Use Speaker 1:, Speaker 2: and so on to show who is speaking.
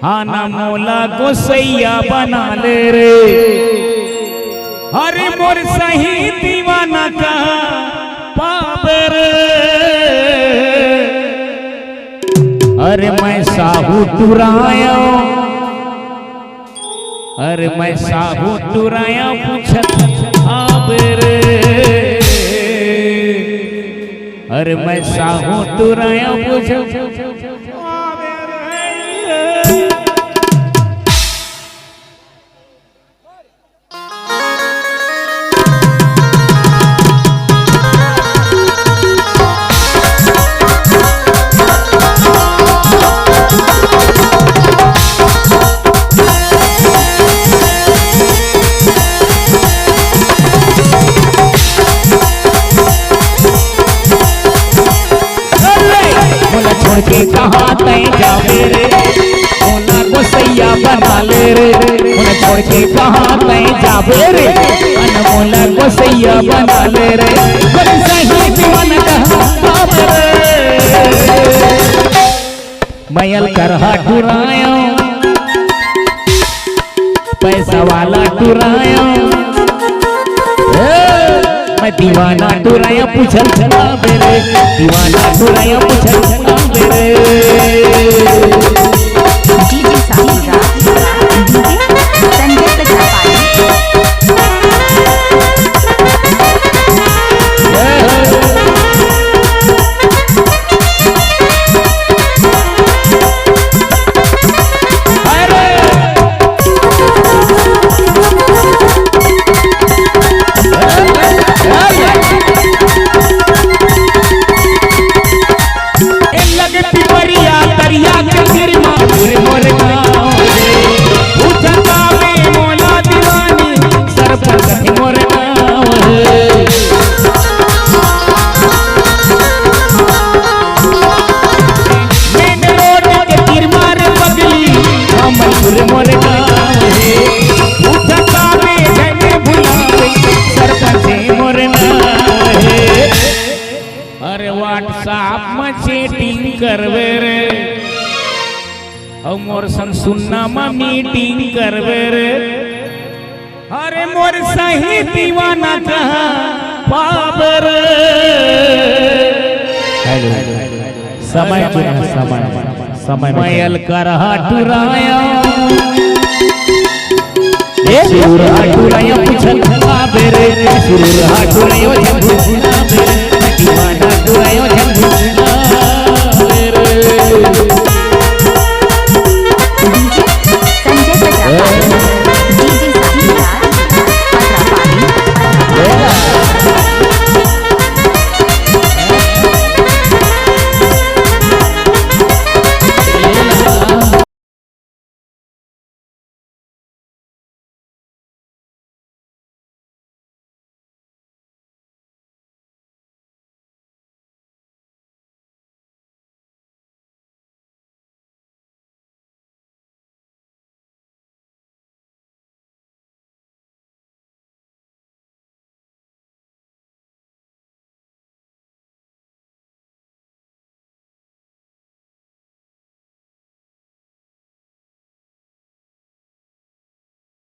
Speaker 1: हाँ ना मोला गोसैया बना ले रे। अरे मोर सही दीवाना का पावर। अरे मैं साहू टुराया, अरे मैं साहू टुराया पूछत आबर। अरे मैं साहू टुराया पूछत के कहाँ तय जावे रे। मोला गोसैया बना ले रे। मोला छोड़ के कहाँ तय जावे रे। मोला गोसैया बना ले रे। सही दीवाना कहाँ मैयल करहा टुराया, पैसा वाला टुराया। मैं दीवाना टुराया पूछल चला बेरे। दीवाना टुराया पूछल चला बेरे।
Speaker 2: डीजे साहिबा डीजे संजय प्रजापति।
Speaker 1: अरे व्हाट्सएप में चैटिंग करवे रे। और मोर संग सुनना में मीटिंग करवे रे। अरे मोर सही दीवाना कहा पावर।
Speaker 3: समय समय
Speaker 1: मैयल करहा टुराया,
Speaker 3: सुरूर टुराया पूछल
Speaker 1: बेरे।
Speaker 3: सुरूर टुराया
Speaker 1: दीवाना टुराया